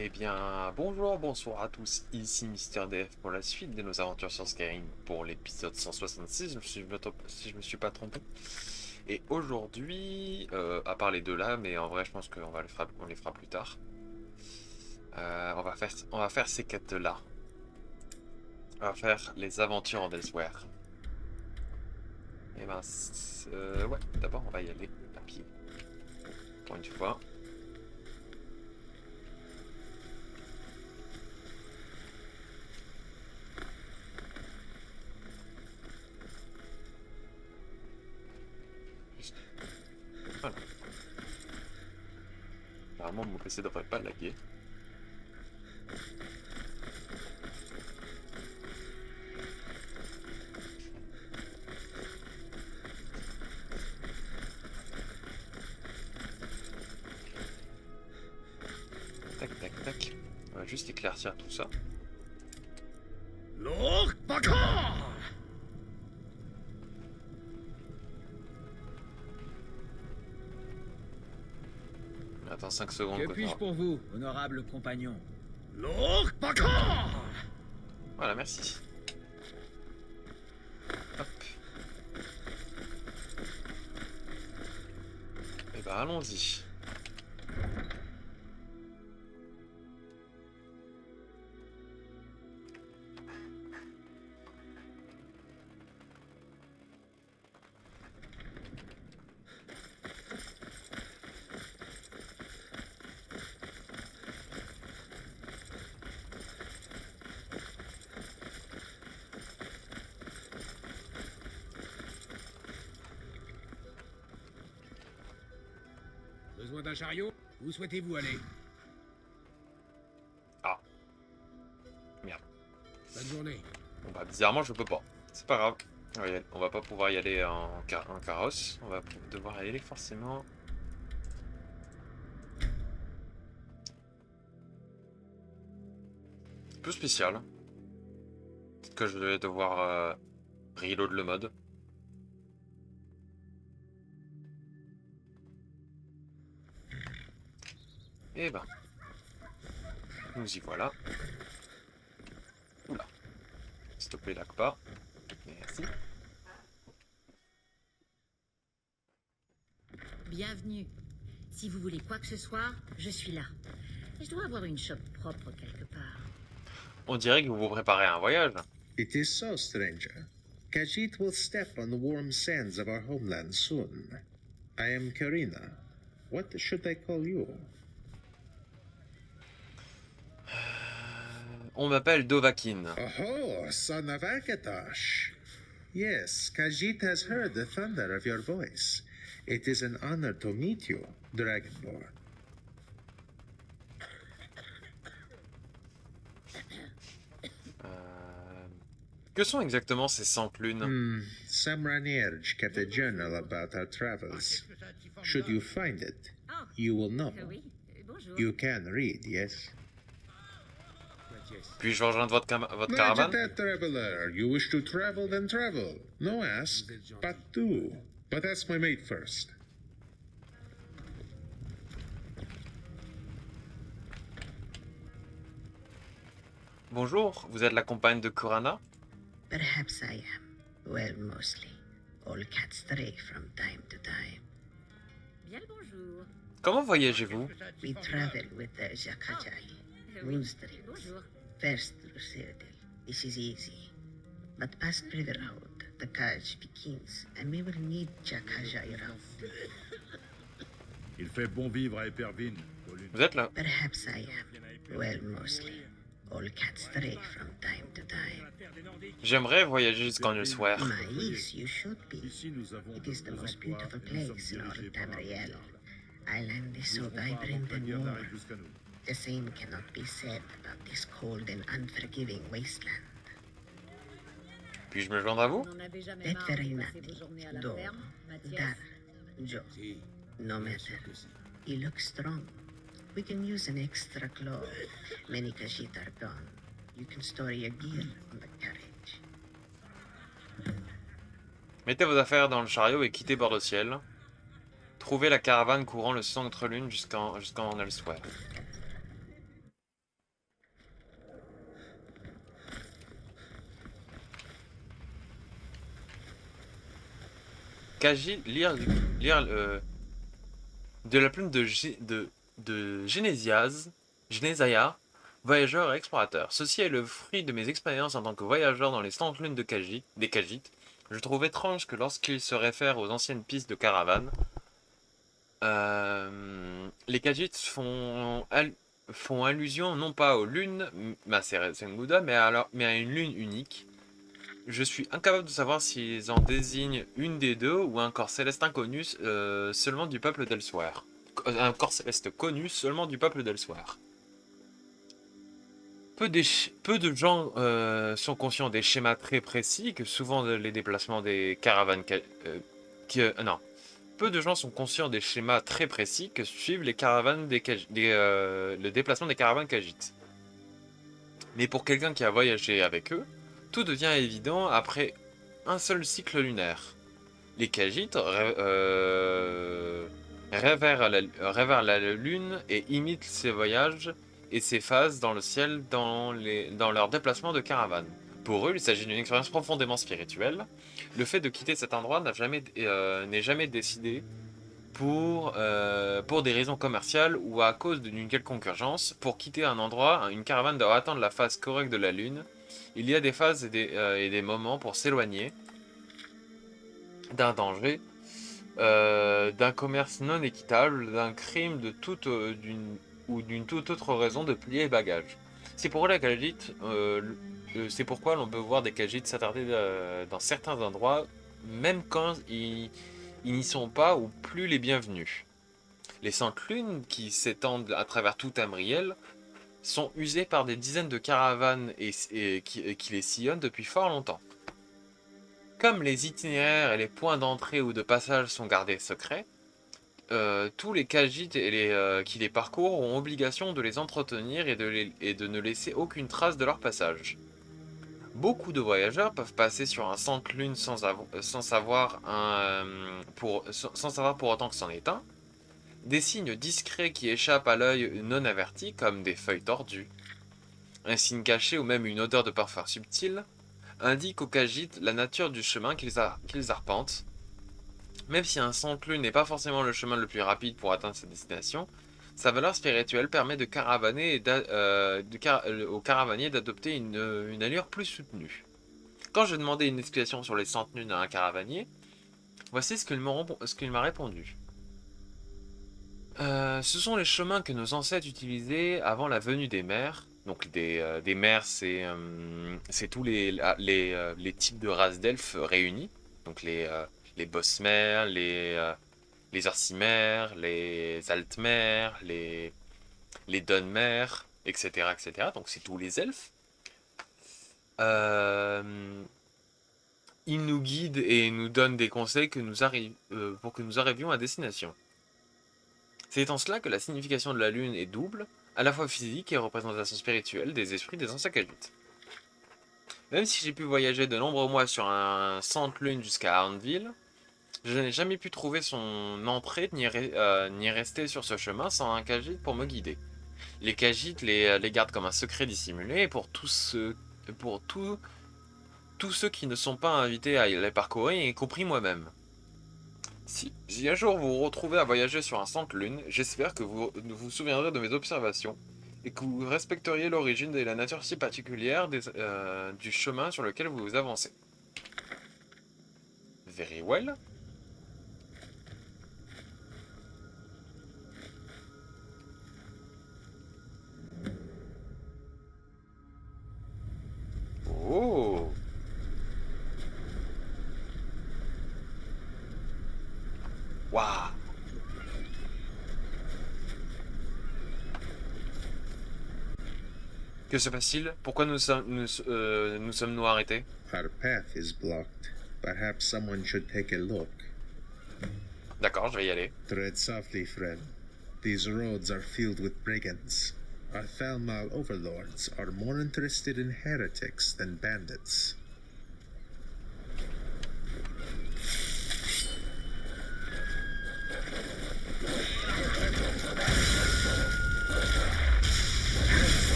Eh bien, bonjour, bonsoir à tous, ici Mister DF pour la suite de nos aventures sur Skyrim pour l'épisode 166, si je me suis pas trompé. Et aujourd'hui, à part les deux là, mais en vrai je pense on les fera plus tard, on va faire ces quêtes là. On va faire les aventures en Elsewhere. Et ben, ouais, d'abord on va y aller à pied, pour une fois. Voilà. Normalement mon PC devrait pas laguer. Tac, tac, tac. On va juste éclaircir tout ça. Attends 5 secondes. Que puis-je pour vous, honorable compagnon? Voilà, merci. Hop. Et bah allons-y. Besoin d'un chariot? Où souhaitez-vous aller? Ah. Merde. Bonne journée. Bon bah bizarrement je peux pas. C'est pas grave. On va pas pouvoir y aller en carrosse. On va devoir y aller forcément. Un peu spécial. Peut-être que je vais devoir reload le mode. Et ben. Nous y voilà. Oula. Stopper lag pas. Merci. Bienvenue. Si vous voulez quoi que ce soit, je suis là. Je dois avoir une shop propre quelque part. On dirait que vous vous préparez à un voyage. It is so, stranger. Khajiit will step on the warm sands of our homeland soon. I am Karina. What should I call you? On m'appelle Dovahkiin. Oh, son of Akatosh. Yes, Khajiit has heard the thunder of your voice. It is an honor to meet you, Dragonborn. Que sont exactement ces 100 lunes? Samranirj kept a journal about our travels. Should you find it, Oh, you will know. oui. Bonjour. You can read, yes? Puis-je rejoindre votre caravane? Magitate traveler, you wish to travel, then travel. No ask, but do. But ask my mate first. Bonjour, vous êtes la compagne de Kurana? Perhaps I am. Well, mostly. All cats stray from time to time. Bien le bonjour. Comment voyagez-vous? We travel with the Jakajai. Oui. Moonstreet. Bonjour. First through Cyrodiil. This is easy. But past River Road, the Kaj begins, and we will need Jakajai route. Il fait bon vivre à Éperville. Vous êtes là? Perhaps I am. Well, mostly. All cats stray from time to time. J'aimerais voyager jusqu'en Elsewhere. Yes, you should be. Ici, nous avons It is the de most espoir beautiful et nous sommes place in all dirigés par la Tamriel. route. Island is so Nous allons vibrant and la warm. jusqu'à nous. The same cannot be said about this cold and unforgiving wasteland. Puis-je me joindre à vous? Vous n'en avez jamais That marre de very passer night, vos journées à la Dor, ferme, Mathias? Dar, Joe, Si, no bien matter. sûr que si. He looks strong. We can use an extra claw. Many Khajiit are gone. You can store your gear on the carriage. Mettez vos affaires dans le chariot et quittez Bord-de-Ciel. Trouvez la caravane courant le centre lune jusqu'en Elsewhere. de la plume de Genésaïa, voyageur et explorateur. Ceci est le fruit de mes expériences en tant que voyageur dans les 100 lunes des Khajiits. Je trouve étrange que lorsqu'il se réfère aux anciennes pistes de caravane, les Khajiits font allusion non pas aux lunes Maser Senguda, mais à une lune unique. Je suis incapable de savoir s'ils en désignent une des deux ou un corps céleste inconnu seulement du peuple d'Elsewhere. Un corps céleste connu seulement du peuple d'Elsewhere. Peu de gens sont conscients des schémas très précis que souvent les déplacements des caravanes peu de gens sont conscients des schémas très précis que suivent les caravanes le déplacement des caravanes Khajiits. Mais pour quelqu'un qui a voyagé avec eux, tout devient évident après un seul cycle lunaire. Les Khajiits révèrent la lune et imitent ses voyages et ses phases dans le ciel dans leur déplacement de caravane. Pour eux, il s'agit d'une expérience profondément spirituelle. Le fait de quitter cet endroit n'est jamais décidé pour des raisons commerciales ou à cause d'une quelconque urgence. Pour quitter un endroit, une caravane doit attendre la phase correcte de la lune. Il y a des phases et des moments pour s'éloigner d'un danger, d'un commerce non équitable, d'un crime ou d'une toute autre raison de plier bagages. C'est pourquoi l'on peut voir des Khajiits s'attarder dans certains endroits, même quand ils n'y sont pas ou plus les bienvenus. Les 100 lunes qui s'étendent à travers tout Tamriel sont usées par des dizaines de caravanes qui les sillonnent depuis fort longtemps. Comme les itinéraires et les points d'entrée ou de passage sont gardés secrets, tous les Khajiits qui les parcourent ont obligation de les entretenir et de ne laisser aucune trace de leur passage. Beaucoup de voyageurs peuvent passer sur un centre lune sans savoir pour autant que c'en est un. Des signes discrets qui échappent à l'œil non averti, comme des feuilles tordues, un signe caché ou même une odeur de parfum subtil, indiquent aux Khajiits la nature du chemin qu'ils arpentent. Même si un centre lune n'est pas forcément le chemin le plus rapide pour atteindre sa destination, sa valeur spirituelle permet aux caravaniers d'adopter une allure plus soutenue. Quand je demandais une explication sur les 100 lunes à un caravanier, voici ce qu'il m'a répondu. Ce sont les chemins que nos ancêtres utilisaient avant la venue des mers. Donc des mers, c'est tous les types de races d'elfes réunis. Donc les Bosmer, les Orsimer, les Altmer, les Dunmer, etc., etc. Donc c'est tous les elfes. Ils nous guident et nous donnent des conseils pour que nous arrivions à destination. C'est en cela que la signification de la lune est double, à la fois physique et représentation spirituelle des esprits des anciens Khajiits. Même si j'ai pu voyager de nombreux mois sur un centre lune jusqu'à Arnville, je n'ai jamais pu trouver son entrée ni rester sur ce chemin sans un Khajiit pour me guider. Les Khajiits les gardent comme un secret dissimulé et pour tous ceux qui ne sont pas invités à les parcourir, y compris moi-même. Si un jour vous vous retrouvez à voyager sur un centre lune, j'espère que vous vous souviendrez de mes observations et que vous respecteriez l'origine et la nature si particulière du chemin sur lequel vous avancez. Very well. Oh. Waouh. Que se passe-t-il? Pourquoi nous sommes-nous arrêtés? Our path is blocked. Perhaps someone should take a look. D'accord, je vais y aller. Tread softly, friend. These roads are filled with brigands. Our Thalmal overlords are more interested in heretics than bandits.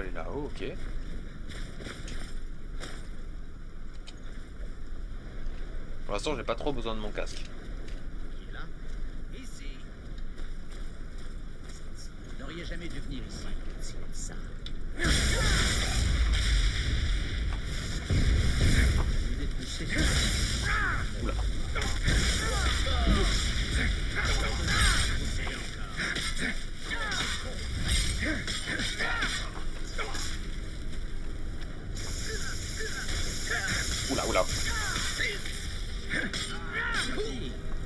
aller là-haut, ok. Pour l'instant, j'ai pas trop besoin de mon casque. Qui est là? Ici. Vous n'auriez jamais dû venir ici. C'est ça. Vous êtes poussé sur Oula. Oula, oula.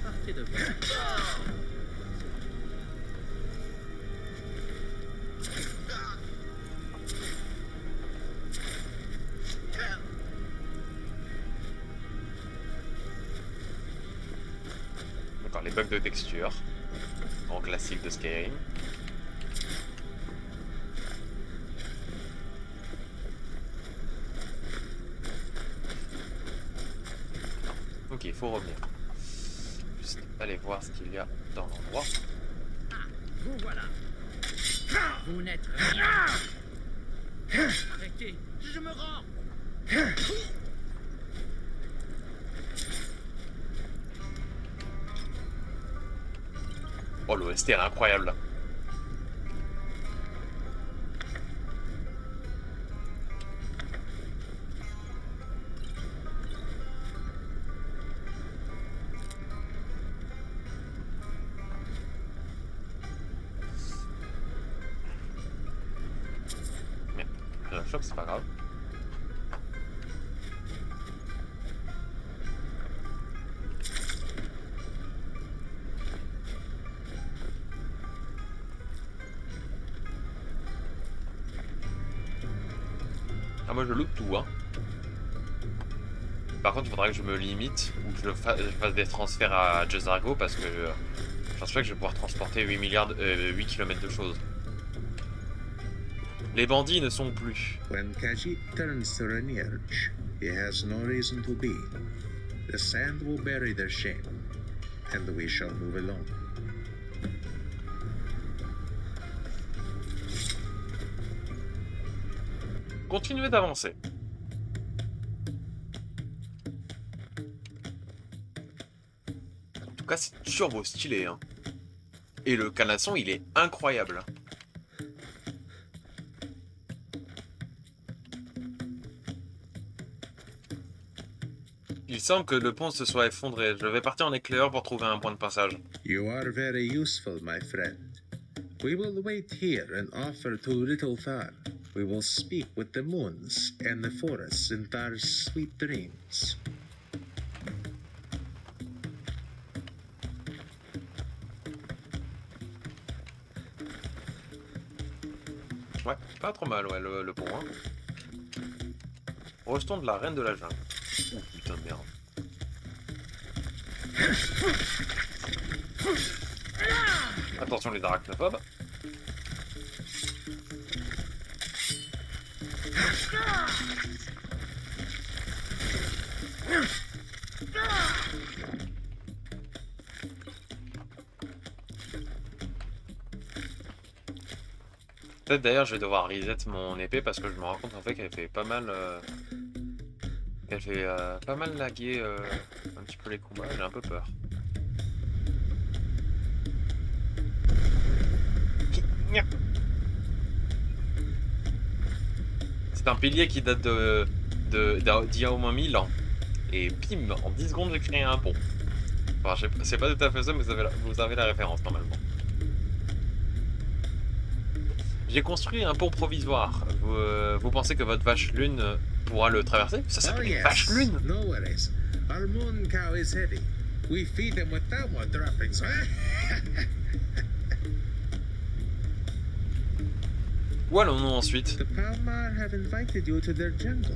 Partez de vous. D'accord, les bugs de texture. En classique de Skyrim. Ok, il faut revenir. Juste aller voir ce qu'il y a dans l'endroit. Vous voilà. Vous n'êtes rien. Arrêtez. Je me rends. Oh, l'OST est incroyable. Merde, j'ai un choc, c'est pas grave. Ah, moi je loot tout, hein. Par contre, il faudra que je me limite ou que je fasse des transferts à Jezargo parce que je pense pas que je vais pouvoir transporter 8 km de choses. Les bandits ne sont plus. When Khajiit turns to Renierge, he has no reason to be. The sand will bury their shame, and we shall move along. Continuez d'avancer. En tout cas, c'est turbo stylé, hein. Et le canasson, il est incroyable. Il semble que le pont se soit effondré. Je vais partir en éclaireur pour trouver un point de passage. You are very useful, my friend. We will wait here and offer to Little Thar. We will speak with the moons and the forests in Thar's sweet dreams. Ouais, pas trop mal, ouais, le pont, hein. Rejetons de la reine de la jungle. Oh putain de merde. Attention les arachnophobes. Peut-être d'ailleurs je vais devoir reset mon épée parce que je me rends compte en fait qu'elle fait pas mal elle fait pas mal laguer un petit peu les combats, j'ai un peu peur. C'est un pilier qui date d'il y a au moins 1000 ans. Et bim, en 10 secondes j'ai créé un pont. Enfin, c'est pas tout à fait ça, mais vous avez la référence normalement. J'ai construit un pont provisoire. Vous pensez que votre vache lune pourra le traverser? Ça s'appelle une vache lune. No worries. Our moon cow is heavy. We feed them with Thalmor droppings. Où allons-nous ensuite? The Palmar have invited you to their jungle.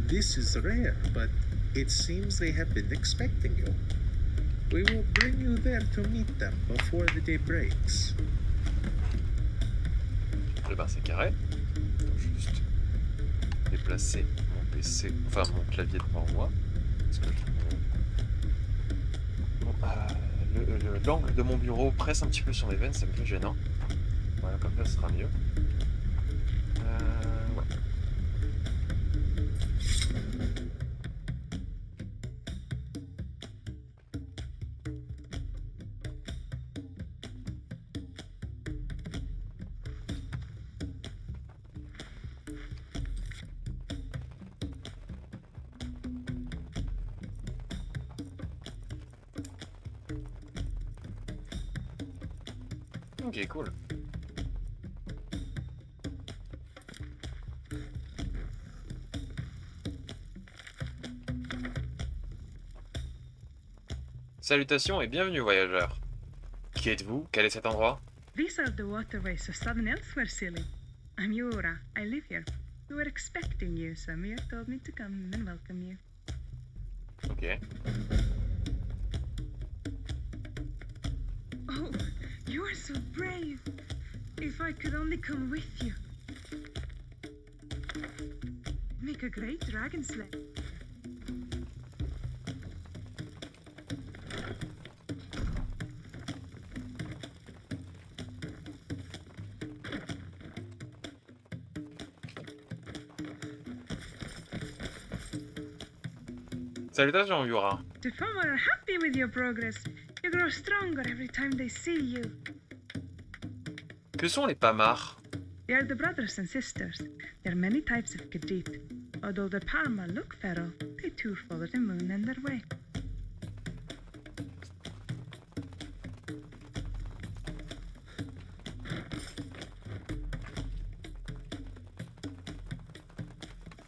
This is rare, but it seems they have been expecting you. We will bring you there to meet them before the day breaks. Eh ben c'est carré. Juste déplacer mon PC, enfin mon clavier devant moi. Parce que l'angle de mon bureau presse un petit peu sur mes veines, c'est un peu gênant. Voilà, comme ça ce sera mieux. Ok, cool. Salutations et bienvenue voyageurs. Qui êtes-vous? Quel est cet endroit? These are the waterways of southern Elsewhere, silly. I'm Yura. I live here. We were expecting you, so Mir told me to come and welcome you. Ok. Oh, you are so brave. If I could only come with you. Make a great dragon slayer. Salutations Yura. The Fomor are happy with your progress. You grow stronger every time they see you. Que sont les Pamars? They are the brothers and sisters. There are many types of Khajiit. Although the Parma look feral, they too follow the moon and their way.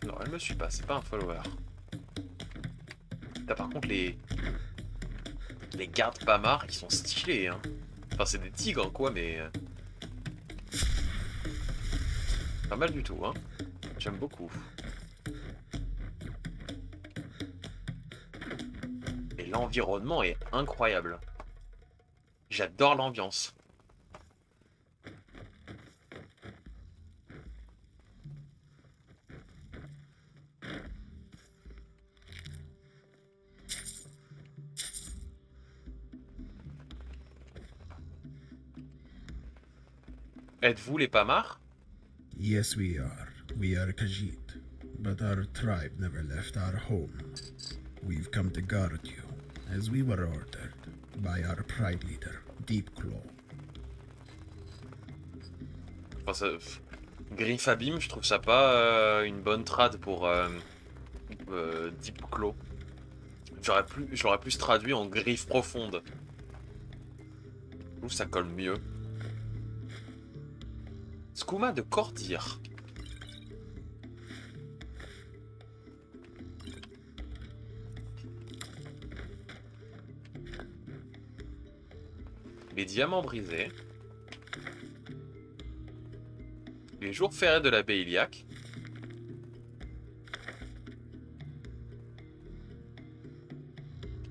Non, elle me suit pas, c'est pas un follower. T'as par contre les gardes Pamars, ils sont stylés, hein. Enfin, c'est des tigres, quoi, mais... Pas mal du tout, hein. J'aime beaucoup. Et l'environnement est incroyable. J'adore l'ambiance. Êtes-vous les Pamars? Yes, we are. We are Khajiit. But our tribe never left our home. We've come to guard you, as we were ordered, by our pride leader, Deepclaw. Enfin, Griffe Abîme, je trouve ça pas une bonne trad pour Deepclaw. J'aurais plus traduit en Griffe Profonde. Je trouve que ça colle mieux. Skouma de Cordir. Les diamants brisés. Les jours fériés de l'abbé Iliac.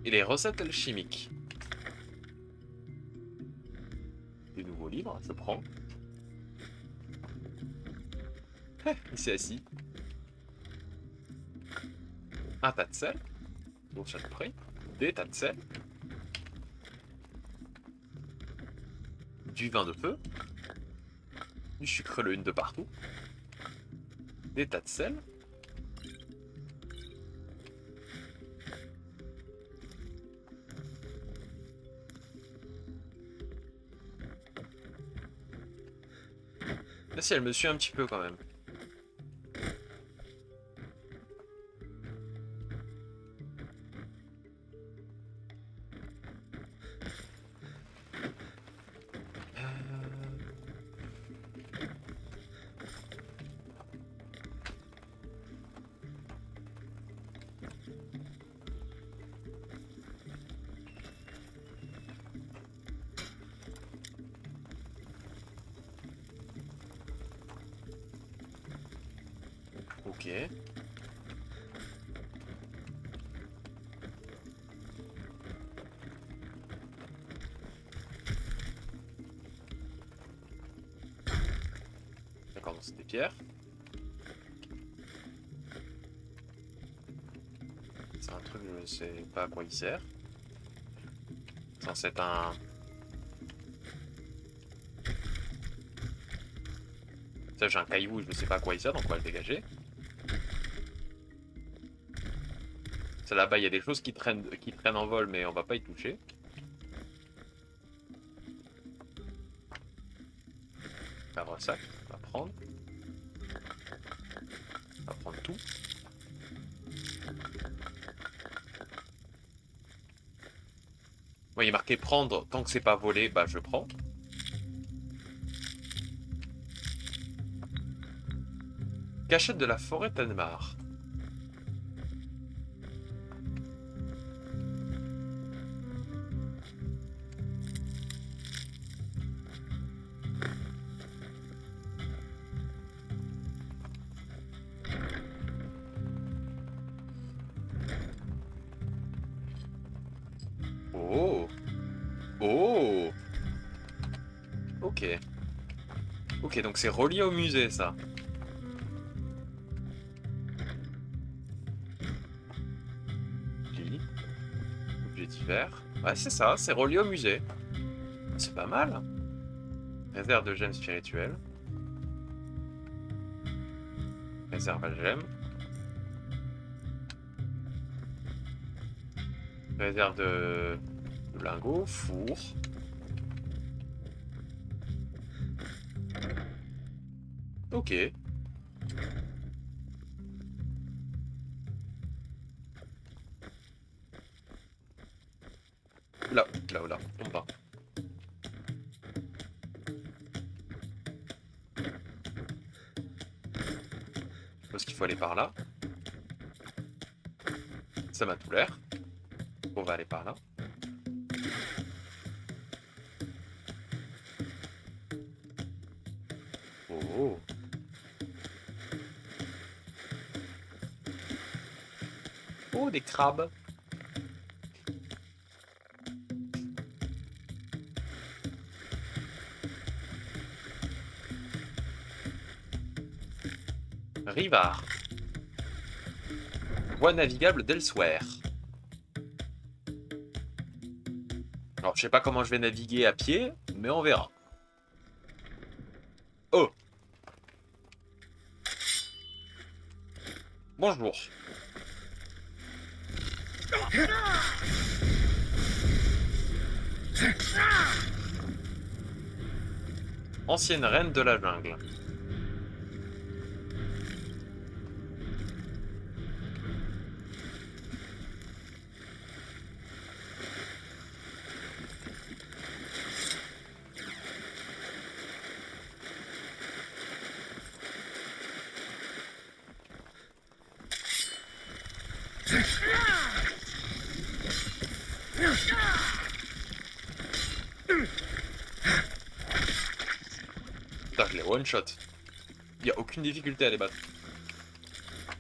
Et les recettes alchimiques. Des nouveaux livres, je prends. Il s'est assis. Un tas de sel. Pour chaque prix. Des tas de sel. Du vin de feu. Du sucre lune de partout. Des tas de sel. Là, si elle me suit un petit peu quand même. Ok. D'accord, donc c'est des pierres. C'est un truc, je sais pas à quoi il sert. C'est censé être un... Ça, j'ai un caillou, je ne sais pas à quoi il sert, donc on va le dégager. Ça là-bas, il y a des choses qui traînent en vol, mais on va pas y toucher. Un sac, on va prendre. On va prendre tout. Bon, il est marqué prendre, tant que c'est pas volé, bah je prends. Cachette de la forêt Tanmar. Oh. Oh. Ok. Ok, donc c'est relié au musée, ça. Lit. Objet divers. Ouais, c'est ça, c'est relié au musée. C'est pas mal. Réserve de gemmes spirituelles. Réserve à gemmes. Réserve de lingots. Four. Ok. Là, là, tombe pas. Je pense qu'il faut aller par là. Ça m'a tout l'air. On va aller par là. Oh. Oh, des crabes. Rivard. Voie navigable d'Elsewhere. Alors, je sais pas comment je vais naviguer à pied, mais on verra. Oh. Bonjour. Ancienne reine de la jungle. Putain, je les one-shot. Il n'y a aucune difficulté à les battre.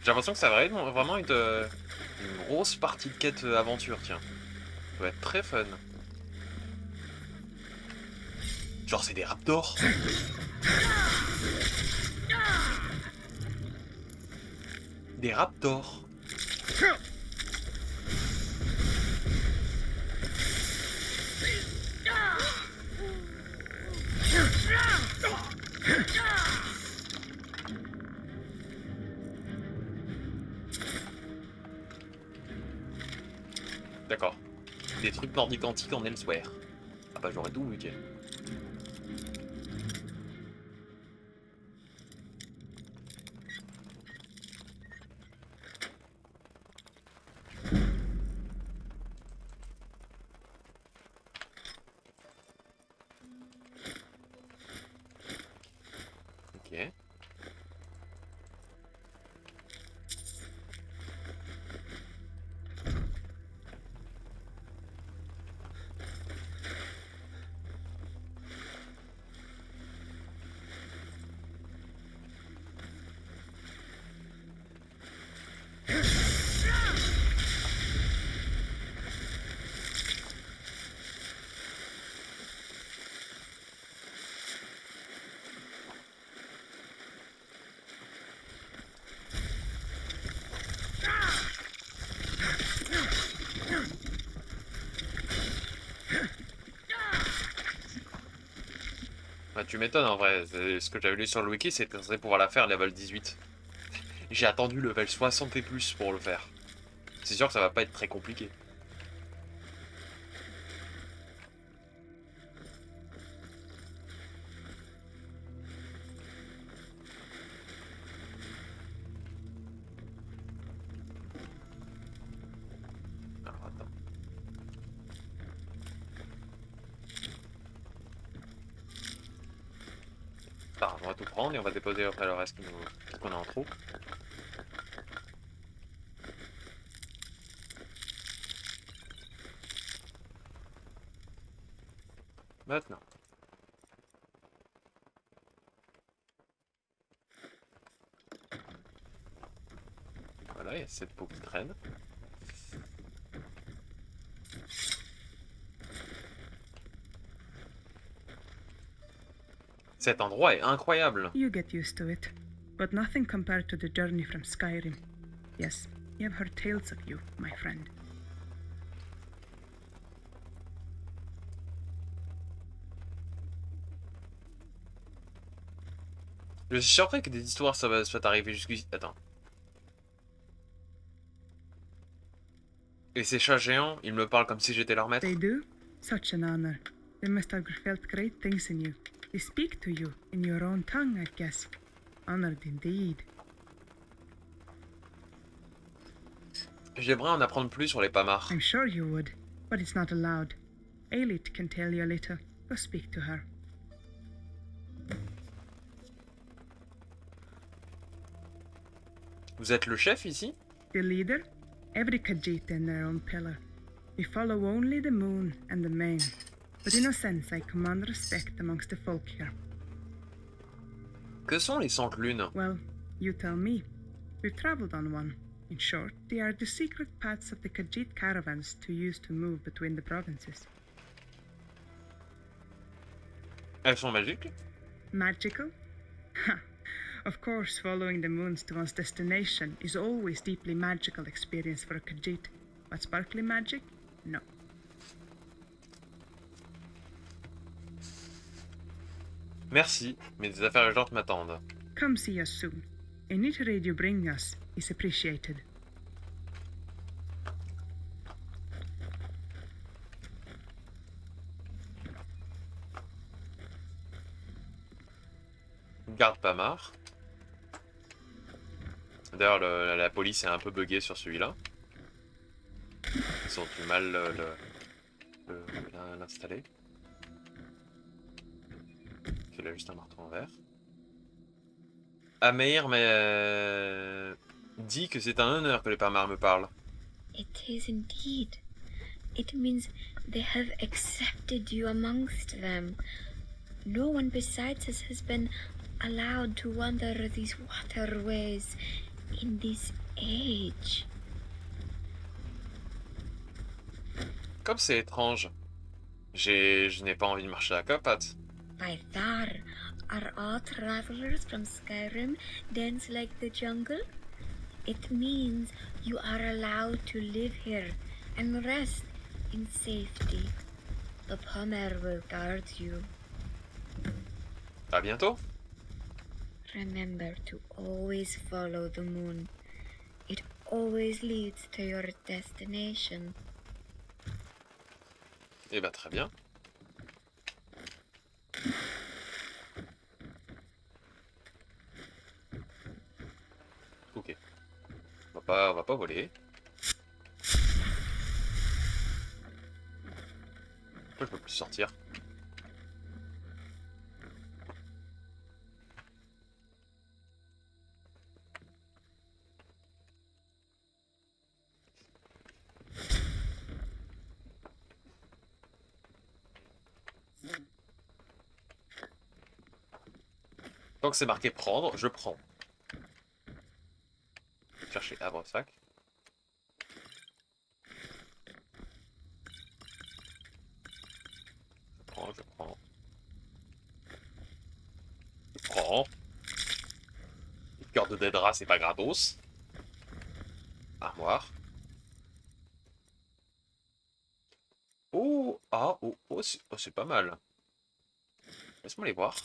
J'ai l'impression que ça va vraiment être une grosse partie de quête aventure, tiens. Ça va être très fun. Genre, c'est des raptors. Des raptors. D'accord. Des trucs nordiques antiques en Elsewhere. Ah bah j'aurais tout week Ok. Bah, tu m'étonnes en vrai, ce que j'avais lu sur le wiki, c'était censé pouvoir la faire level 18. J'ai attendu level 60 et plus pour le faire. C'est sûr que ça va pas être très compliqué. Alors attends. Pardon. On va tout prendre et on va déposer après le reste qu'on a en trop. Maintenant. Voilà, il y a cette peau qui traîne. Cet endroit est incroyable. You get used to it, but nothing compared to the journey from Skyrim. Yes, I have heard tales of you, my friend. Je suis surpris que des histoires soient arrivées jusqu'ici. Attends. Et ces chats géants, ils me parlent comme si j'étais leur maître. They do? Such an honor. They must have felt great things in you. They speak to you in your own tongue, I guess. Honored indeed. J'aimerais en apprendre plus sur les Pamars. I'm sure you would, but it's not allowed. Aelith can tell you a little. Go speak to her. Vous êtes le chef ici? The leader? Every Khajiit in their own pillar. We follow only the moon and the main. But in a sense, I command respect amongst the folk here. Que sont les Saintes Lunes? Well, you tell me. We've traveled on one. In short, they are the secret paths of the Khajiit caravans to use to move between the provinces. Elles sont magiques? Magical? Ha! Of course, following the moons to one's destination is always deeply magical experience for a Khajiit. But sparkly magic? No. Merci, mais des affaires urgentes m'attendent. Come see us soon. Any trade you bring us is appreciated. Garde Pamar. D'ailleurs, la police est un peu buggée sur celui-là. Ils ont du mal l'installer. Il a juste un marteau en verre. Ameir dit que c'est un honneur que les Pamars me parlent. It is indeed. It means they have accepted you amongst them. No one besides us has been allowed to wander these waterways in this age. Comme c'est étrange. Je n'ai pas envie de marcher à quatre pattes. By Thar, are all travelers from Skyrim dense like the jungle? It means you are allowed to live here and rest in safety. The Pamar will guard you. À bientôt. Remember to always follow the moon. It always leads to your destination. Eh ben très bien. Ok. On va pas voler. Pourquoi je peux plus sortir? Tant que c'est marqué prendre, je prends. Chercher havre-sac. Je prends. Je prends. Le cœur de Dedra, c'est pas gratos. Armoire. Oh, ah, oh, c'est pas mal. Laisse-moi les voir.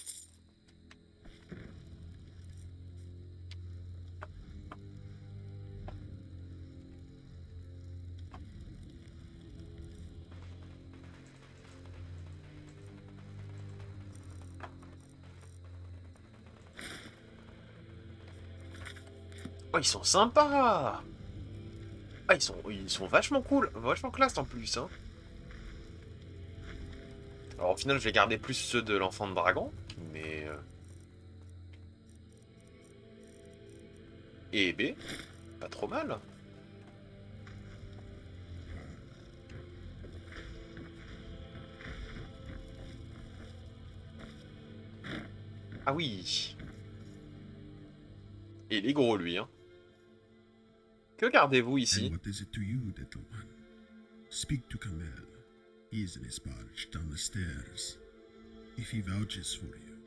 Oh, ils sont sympas! Ah, ils sont vachement cool, vachement classe en plus, hein. Alors au final, je vais garder plus ceux de l'enfant de dragon, mais... Et B. Pas trop mal. Ah oui. Et il est gros, lui, hein. Que gardez-vous ici? And what is it to you, little one? Speak to Kamel. He's in his barge down the stairs. If he vouches for you,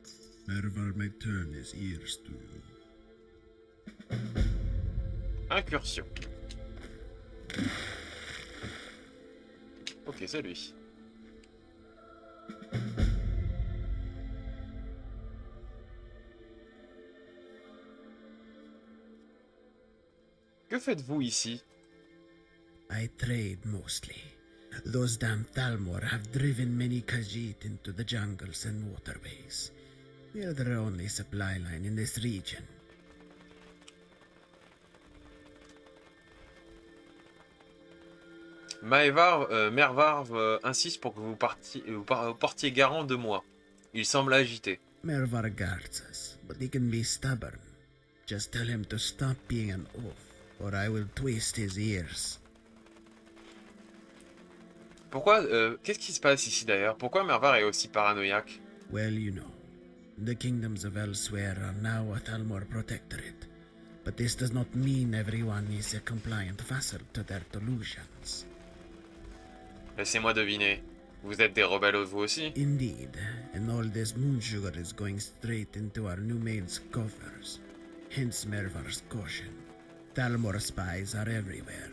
Mervar may turn his ears to you. Incursion. Ok, c'est lui. Que faites-vous ici? I trade mostly. Those damn Thalmor have driven many Khajiit into the jungles and waterways. We're their only supply line in this region. Mervarv insiste pour que vous portiez garant de moi. Il semble agité. Mervar guards us, but he can be stubborn. Just tell him to stop being an oaf, or I will twist his ears. Pourquoi qu'est-ce qui se passe ici d'ailleurs? Pourquoi Mervar est aussi paranoïaque? Well, you know, the kingdoms of elsewhere are now a Thalmor protectorate. But this does not mean everyone is a compliant vassal to their delusions. Laissez-moi deviner. Vous êtes des rebelles vous aussi? Indeed, and all this moon sugar is going straight into our new maid's coffers. Hence Mervar's caution. Thalmor spies are everywhere.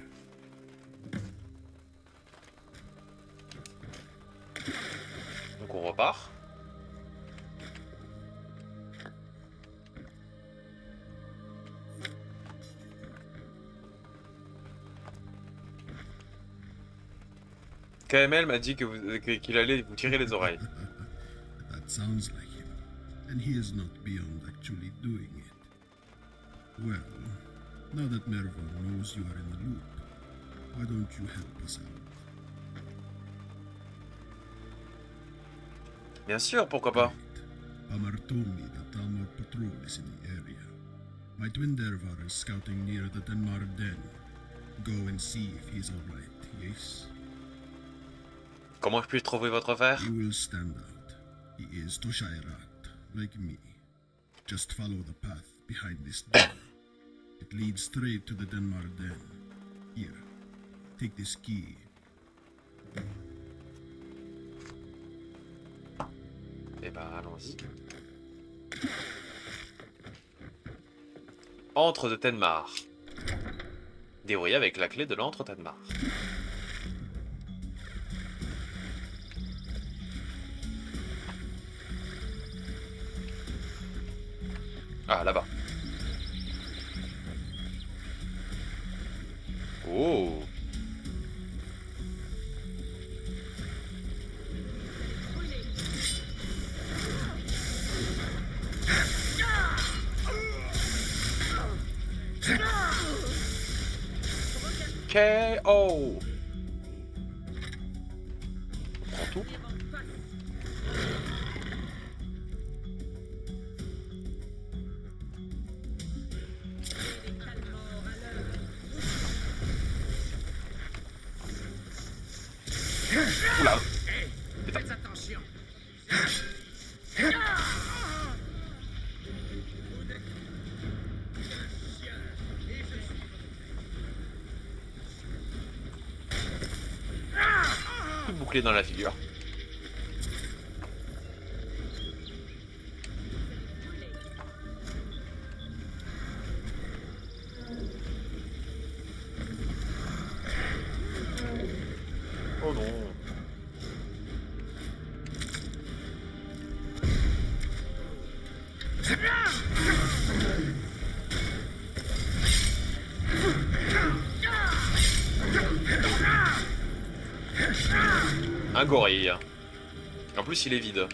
Donc on repart. KML m'a dit qu'il allait vous tirer les oreilles. That sounds like him, and he is not beyond actually doing it. Well, now that Mervar knows you are in the loop, why don't you help us out? Bien sûr, pourquoi pas. Right. Amar told me that Thalmor patrol is in the area. My twin Dervar is scouting near the Denmar Den. Go and see if he's alright, yes? Comment je puis trouver votre frère? He will stand out. He is Toshairat, like me. Just follow the path behind this door. It leads straight to the Denmar Den. Here, take this key. Eh ben, allons-y. Antre de Tenmar. Déverrouillé avec la clé de l'antre Tenmar. Ah, là-bas. Oh. KO. On prend tout. Oula. Faites attention. Tout bouclé dans la figure. Oh non. Un gorille. En plus, il est vide.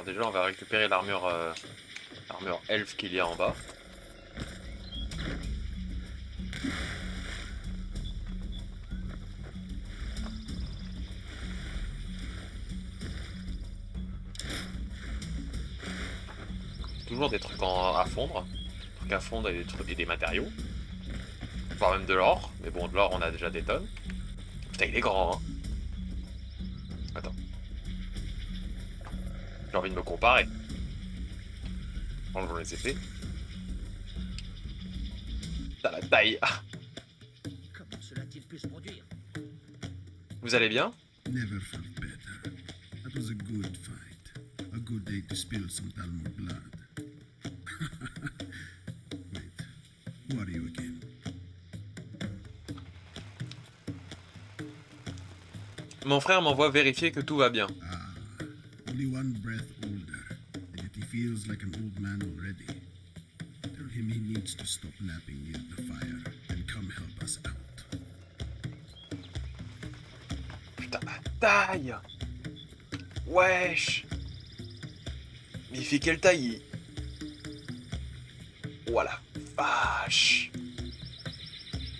déjà, on va récupérer l'armure elfe qu'il y a en bas. Toujours des trucs à fondre. Des trucs à fondre et des matériaux. Voire même de l'or. Mais bon, de l'or, on a déjà des tonnes. Putain, il est grand, hein. Attends. J'ai envie de me comparer. Enlevons les épées. T'as la taille. Comment cela a-t-il pu se produire? Vous allez bien? Never felt better. That was a good fight. A good day to spill some Talmud blood. Wait, who are you again? Mon frère m'envoie vérifier que tout va bien. Ah, only one breath older, and yet he feels like an old man already. Tell him he needs to stop napping near the fire and come help us out. Putain, la taille! Wesh! Mais il fait quelle taille? Voilà. Vache!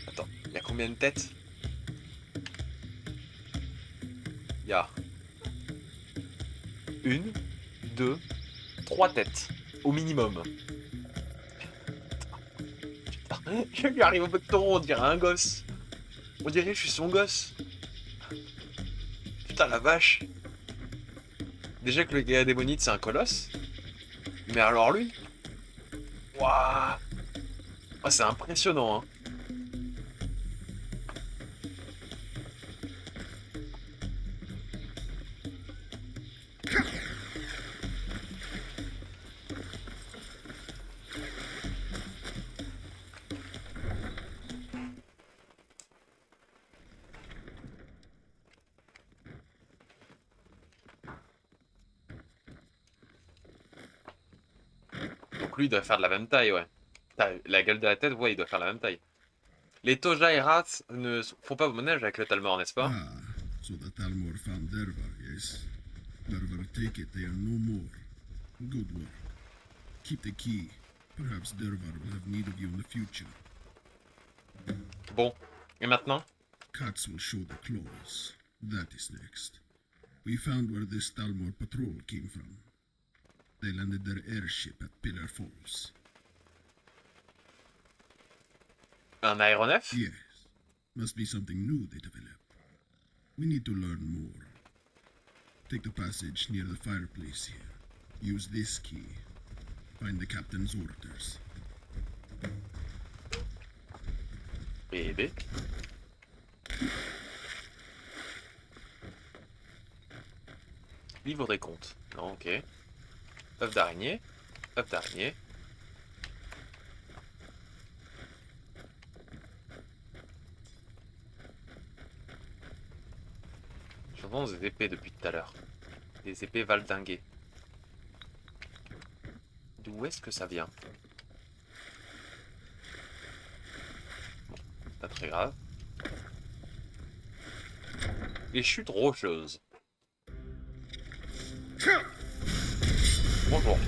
Attends, il y a combien de têtes? Il y a 1, 2, 3 têtes, au minimum. Putain, je lui arrive au bout de taureau, on dirait un gosse. On dirait que je suis son gosse. Putain, la vache. Déjà que le gars démonite, c'est un colosse. Mais alors lui... Waouh! Ah, c'est impressionnant, hein. Donc lui, il doit faire de la même taille, ouais. La gueule de la tête, ouais, il doit faire la même taille. Les Toja et Rats ne font pas ménage avec le Talmor, n'est-ce pas? Ah, so the Talmor found Dervar, yes? Dervar take it, they are no more. Good work. Keep the key. Perhaps Dervar will have need of you in the future. Bon, et maintenant? Katz will show the claws. That is next. We found where this Talmor patrol came from. They landed their airship at Pillar Falls. Un aéronef? Yes. Must be something new they developed. We need to learn more. Take the passage near the fireplace here. Use this key. Find the captain's orders. Bébé. Livre des comptes. Non, ok. Œuf d'araignée. Œuf d'araignée. J'entends des épées depuis tout à l'heure. Des épées valdinguées. D'où est-ce que ça vient? Bon, pas très grave. Les chutes rocheuses. Bonjour.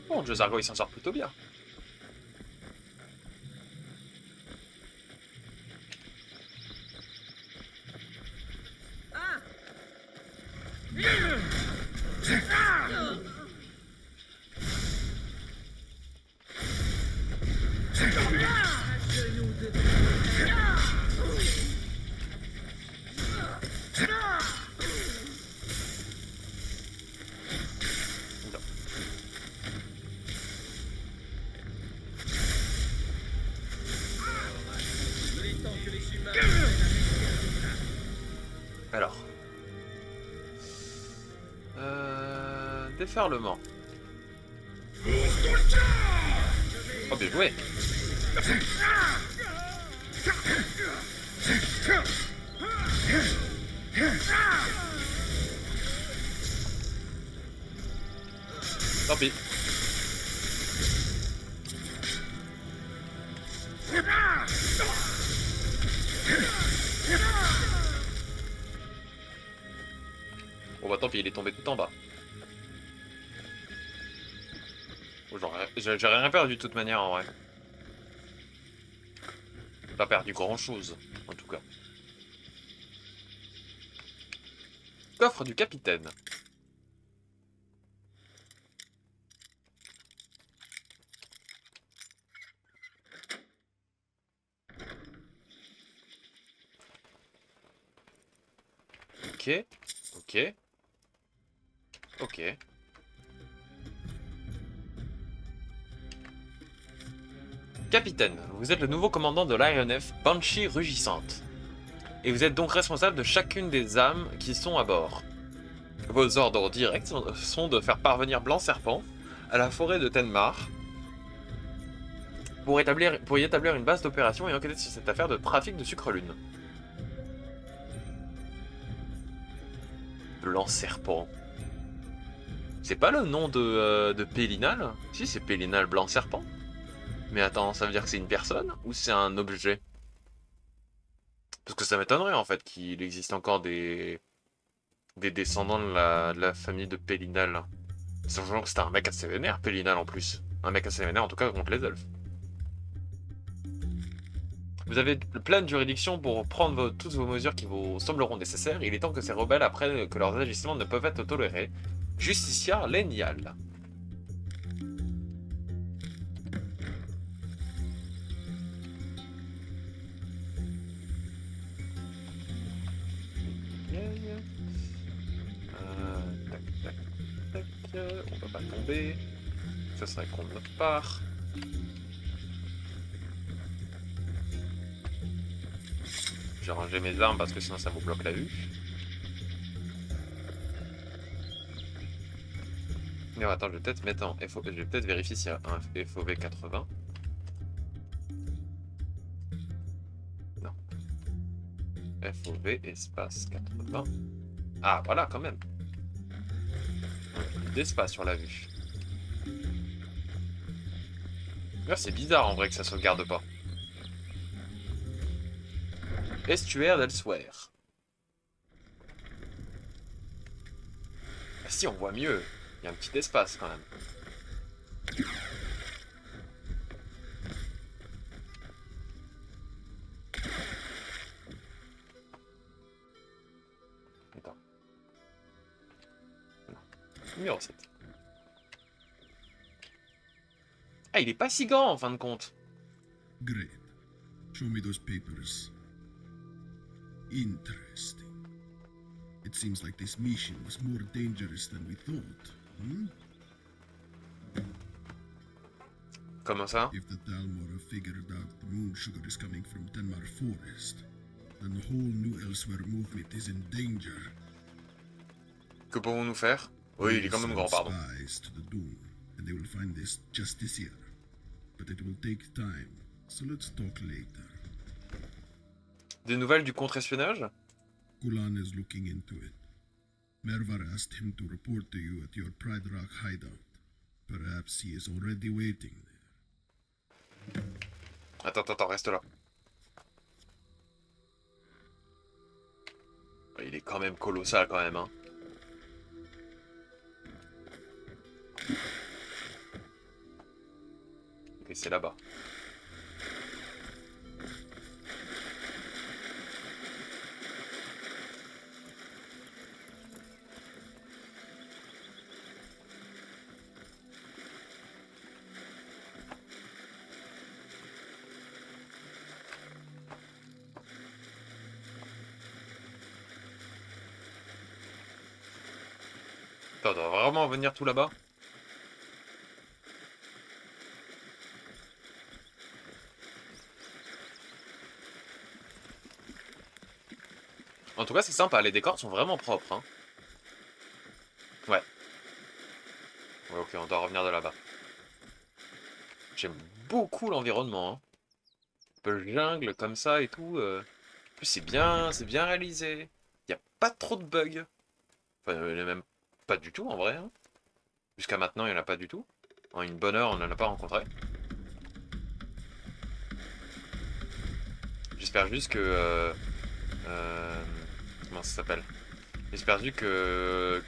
Bon, Josargo il s'en sort plutôt bien. Alors. Déferlement. Oh, bien joué. Tant pis. Bon bah tant pis, il est tombé tout en bas. Oh, j'ai rien perdu de toute manière en vrai. J'ai pas perdu grand chose, en tout cas. Coffre du capitaine. Ok, ok, ok. Capitaine, vous êtes le nouveau commandant de l'Aéronef Banshee Rugissante. Et vous êtes donc responsable de chacune des âmes qui sont à bord. Vos ordres directs sont de faire parvenir Blanc Serpent à la forêt de Tenmar pour y établir une base d'opération et enquêter sur cette affaire de trafic de sucre-lune. Blanc Serpent. C'est pas le nom de Pélinal? Si, c'est Pélinal Blanc Serpent. Mais attends, ça veut dire que c'est une personne ou c'est un objet? Parce que ça m'étonnerait en fait qu'il existe encore des descendants de la famille de Pélinal. Sachant que c'était un mec assez vénère, Pélinal en plus. Un mec assez vénère en tout cas contre les elfes. Vous avez pleine juridiction pour prendre toutes vos mesures qui vous sembleront nécessaires. Il est temps que ces rebelles apprennent que leurs agissements ne peuvent être tolérés. Justiciar Lénial. Tac, tac, tac. On va pas tomber. Ça serait con de notre part. J'ai rangé mes armes parce que sinon ça vous bloque la vue. Mais attends, je vais peut-être mettre en FOV. Je vais peut-être vérifier s'il y a un FOV 80. Non. FOV espace 80. Ah voilà quand même. Plus d'espace sur la vue. Là c'est bizarre en vrai que ça sauvegarde pas. Estuaire d'Elsewhere. Ah si, on voit mieux. Il y a un petit espace quand même. Attends. Non. Numéro 7. Ah, il est pas si grand en fin de compte. Great. Show me those papers. Interesting. It seems like this mission was more dangerous than we thought. Hmm? Comment ça? If the Dalmor have figured out the moon sugar is coming from Tenmar Forest, then the whole New Elsewhere movement is in danger. Que pouvons-nous faire? Oui, il est quand même grand, pardon. Spies to the Doom, and they will find this just this year. But it will take time, so let's talk later. Des nouvelles du contre-espionnage? Kulan is looking into it. Mervar asked him to report to you at your Pride Rock hideout. Perhaps he is already waiting there. Attends, reste là. Il est quand même colossal quand même, hein. Ok, c'est là-bas. Attends, on doit vraiment venir tout là-bas? En tout cas, c'est sympa, les décors sont vraiment propres, hein. Ouais. Ouais, ok, on doit revenir de là-bas. J'aime beaucoup l'environnement, hein. Un peu jungle comme ça et tout. En plus, c'est bien réalisé. Il n'y a pas trop de bugs. Enfin, il n'y en a même pas du tout en vrai. Hein. Jusqu'à maintenant, il n'y en a pas du tout. En une bonne heure, on n'en a pas rencontré. J'espère juste que... comment ça s'appelle? J'espère juste que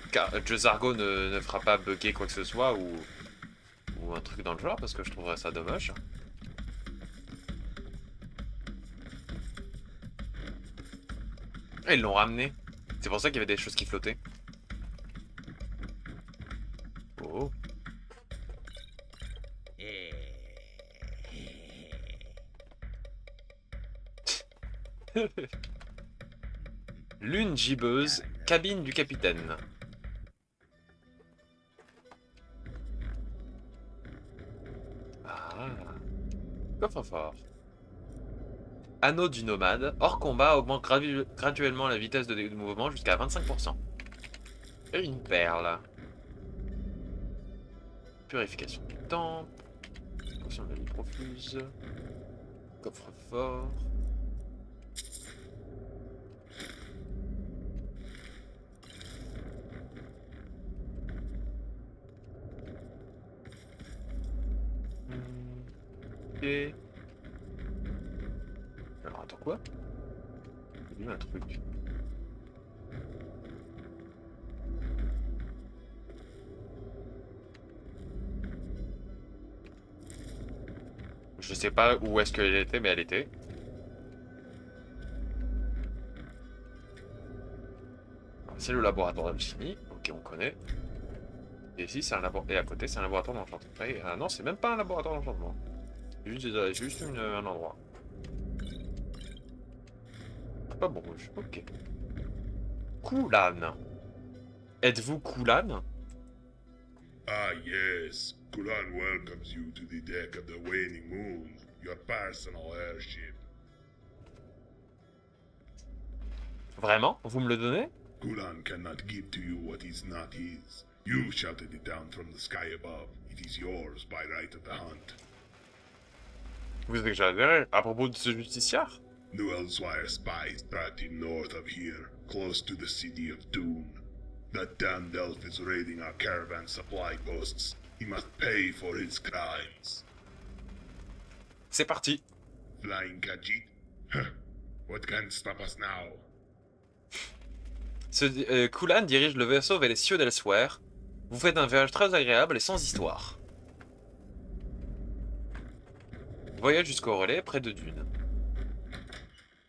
Jezargo ne fera pas bugger quoi que ce soit ou un truc dans le genre parce que je trouverais ça dommage. Et ils l'ont ramené. C'est pour ça qu'il y avait des choses qui flottaient. Oh. Lune gibbeuse, cabine du capitaine. Ah. Coffre-fort. Anneau du nomade. Hors combat augmente graduellement la vitesse de mouvement jusqu'à 25%. Et une perle. Purification du temple. Potion de la vie profuse. Coffre-fort. Ok. Alors attends quoi? J'ai vu un truc. Je sais pas où est-ce qu'elle était, mais elle était. C'est le laboratoire d'alchimie. Ok, on connaît. Et ici, c'est un laboratoire. Et à côté, c'est un laboratoire d'enchantement. Ah non, c'est même pas un laboratoire d'enchantement. Juste un endroit. Pas bon rouge. Ok. Kulan. Êtes-vous Kulan? Ah yes, Kulan welcomes you to the deck of the Waning Moon, your personal airship. Vraiment? Vous me le donnez? Kulan cannot give to you what is not his. You shouted it down from the sky above. It is yours by right of the hunt. Vous exagérez. À propos de ce justiciard? New Elsewire spies tracked him north of here, close to the city of Dune. That damned elf is raiding our caravan supply posts. He must pay for his crimes. C'est parti. Flying Khajiit? Huh. What can stop us now? Kulan dirige le vaisseau vers les cieux d'Elsewhere. Vous faites un voyage très agréable et sans histoire. Voyage jusqu'au relais près de Dune.